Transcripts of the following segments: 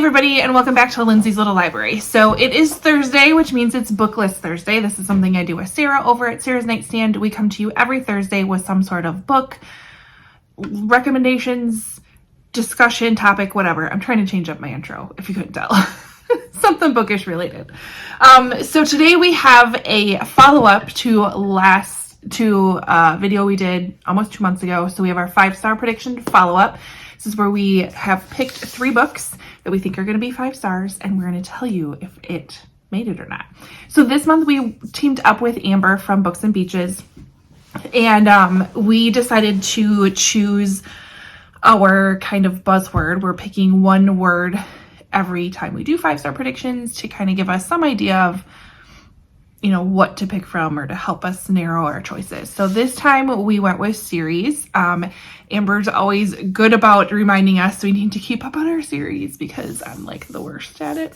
everybody, and welcome back to Lindsey's Little Library. So it is Thursday, which means it's Booklist Thursday. This is something I do with Sarah over at Sarah's Nightstand. We come to you every Thursday with some sort of book, recommendations, discussion, topic, whatever. I'm trying to change up my intro, if you couldn't tell. Something bookish related. So today we have a follow-up to a video we did almost 2 months ago. So we have our 5-star prediction follow-up. This is where we have picked 3 books that we think are going to be 5 stars, and we're going to tell you if it made it or not. So this month we teamed up with Amber from Books and Beaches, and we decided to choose our kind of buzzword. We're picking one word every time we do 5-star predictions to kind of give us some idea of, you know, what to pick from or to help us narrow our choices. So this time we went with series. Amber's always good about reminding us we need to keep up on our series because I'm like the worst at it.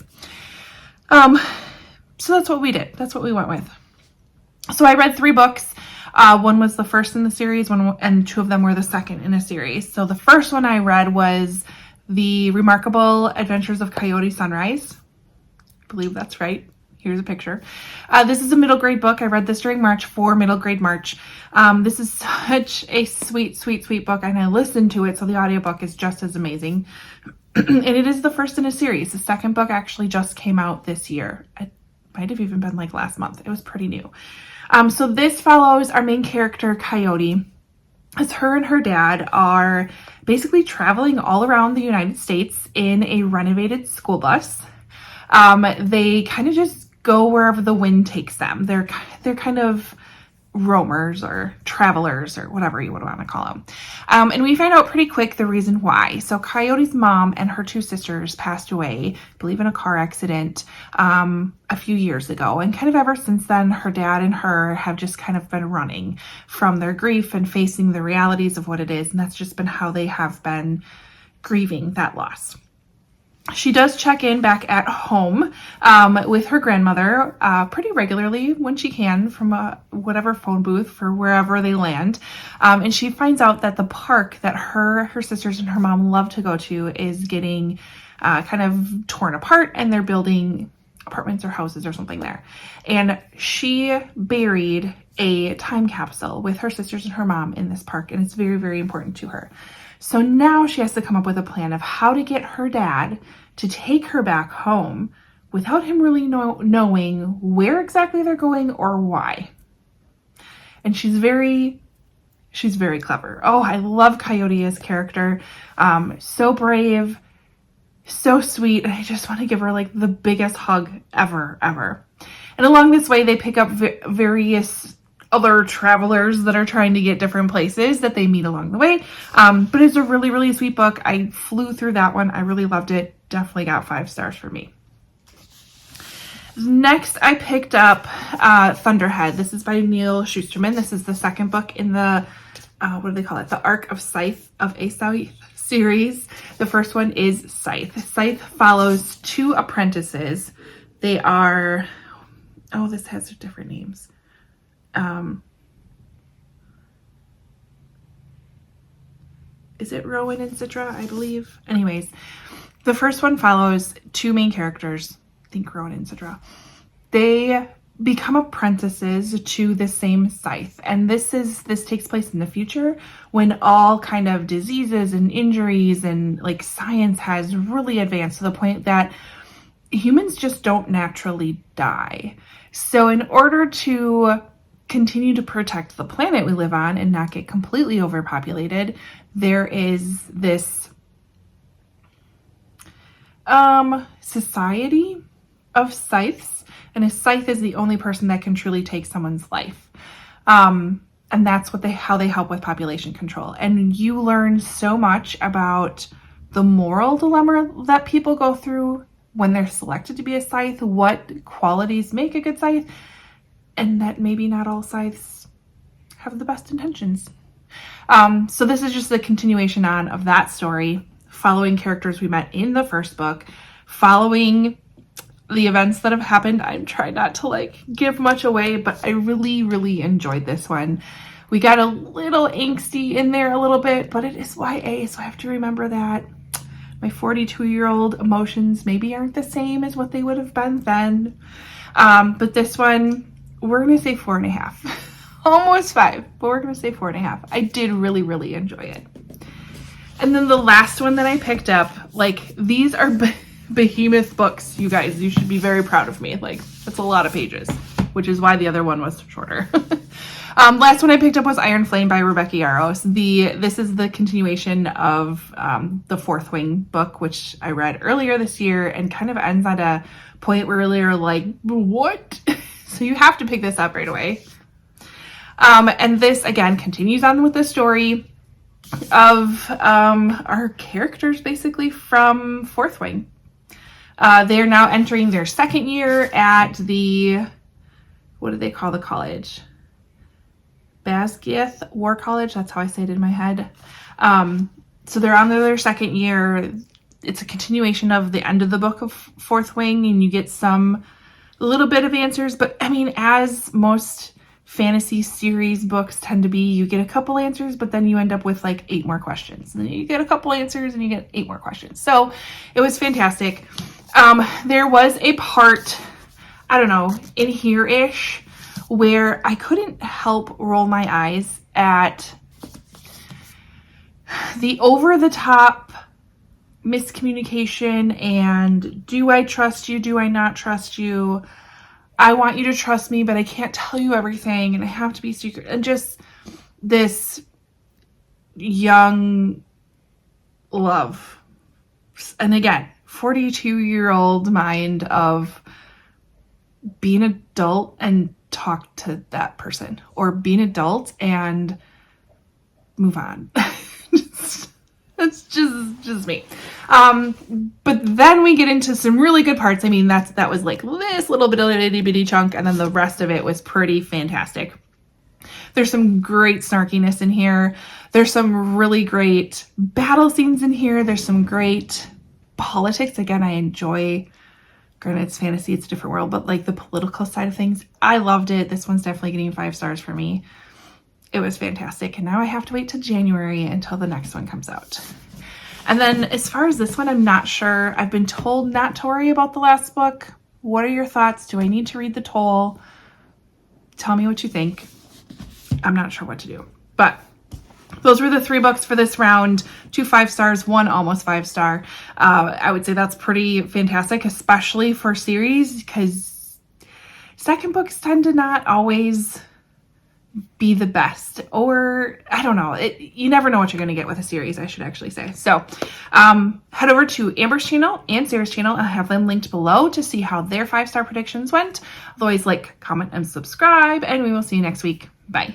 So that's what we did. That's what we went with. So I read 3 books. One was the first in the series, and 2 of them were the second in a series. So the first one I read was The Remarkable Adventures of Coyote Sunrise. I believe that's right. Here's a picture. This is a middle grade book. I read this during March for middle grade March. This is such a sweet, sweet, sweet book, and I listened to it, so the audiobook is just as amazing. And it is the first in a series. The second book actually just came out this year. It might have even been like last month. It was pretty new. So this follows our main character, Coyote, as her and her dad are basically traveling all around the United States in a renovated school bus. They kind of just go wherever the wind takes them. They're kind of roamers or travelers or whatever you would want to call them. And we find out pretty quick the reason why. So Coyote's mom and her 2 sisters passed away, I believe in a car accident, a few years ago. And kind of ever since then, her dad and her have just kind of been running from their grief and facing the realities of what it is. And that's just been how they have been grieving that loss. She does check in back at home with her grandmother pretty regularly when she can from whatever phone booth for wherever they land. And she finds out that the park that her sisters and her mom love to go to is getting kind of torn apart, and they're building apartments or houses or something there. And she buried a time capsule with her sisters and her mom in this park, and it's very, very important to her. So now she has to come up with a plan of how to get her dad to take her back home without him really knowing where exactly they're going or why. And she's very clever. Oh, I love Coyote as character. So brave, so sweet. And I just want to give her like the biggest hug ever. And along this way, they pick up various other travelers that are trying to get different places that they meet along the way. But it's a really, really sweet book. I flew through that one. I really loved it. Definitely got 5 stars for me. Next, I picked up Thunderhead. This is by Neil Shusterman. This is the second book in the, what do they call it? The Arc of Scythe of a Scythe series. The first one is Scythe. Scythe follows 2 apprentices. They are, oh, this has different names. Is it Rowan and Citra, I believe? Anyways, the first one follows 2 main characters. I think Rowan and Citra. They become apprentices to the same scythe. And this takes place in the future when all kind of diseases and injuries and like science has really advanced to the point that humans just don't naturally die. So in order to continue to protect the planet we live on and not get completely overpopulated, there is this society of scythes, and a scythe is the only person that can truly take someone's life. And that's how they help with population control. And you learn so much about the moral dilemma that people go through when they're selected to be a scythe, what qualities make a good scythe, and that maybe not all scythes have the best intentions. So this is just a continuation on of that story, following characters we met in the first book, following the events that have happened. I'm trying not to like give much away, but I really, really enjoyed this one. We got a little angsty in there a little bit, but it is YA, so I have to remember that. My 42-year-old emotions maybe aren't the same as what they would have been then. But this one, we're going to say 4.5. Almost 5, but we're going to say 4.5. I did really, really enjoy it. And then the last one that I picked up, like, these are behemoth books, you guys. You should be very proud of me. Like, that's a lot of pages, which is why the other one was shorter. Last one I picked up was Iron Flame by Rebecca Yarros. This is the continuation of the Fourth Wing book, which I read earlier this year, and kind of ends at a point where you're like, what? So you have to pick this up right away. And this, again, continues on with the story of our characters, basically, from Fourth Wing. They're now entering their second year at the, what do they call the college? Basgiath War College. That's how I say it in my head. So they're on their second year. It's a continuation of the end of the book of Fourth Wing, and you get a little bit of answers. But I mean, as most fantasy series books tend to be, you get a couple answers, but then you end up with like 8 more questions. And then you get a couple answers and you get 8 more questions. So it was fantastic. There was a part, I don't know, in here-ish, where I couldn't help roll my eyes at the over-the-top miscommunication and do I trust you, do I not trust you? I want you to trust me, but I can't tell you everything and I have to be secret. And just this young love. And again, 42-year-old mind of being an adult and talk to that person, or be an adult and move on. That's just me. But then we get into some really good parts. I mean, that was like this little bit of a itty bitty chunk, and then the rest of it was pretty fantastic. There's some great snarkiness in here. There's some really great battle scenes in here. There's some great politics. Again, I enjoy, granted it's fantasy, it's a different world, but like the political side of things, I loved it. This one's definitely getting 5 stars for me. It was fantastic. And now I have to wait till January until the next one comes out. And then as far as this one, I'm not sure. I've been told not to worry about the last book. What are your thoughts? Do I need to read The Toll? Tell me what you think. I'm not sure what to do. But those were the 3 books for this round. 2 5 stars, 1 almost 5 star. I would say that's pretty fantastic, especially for series, because second books tend to not always be the best, or I don't know. You never know what you're going to get with a series, I should actually say. So head over to Amber's channel and Sarah's channel. I'll have them linked below to see how their 5-star predictions went. Otherwise, like, comment, and subscribe, and we will see you next week. Bye.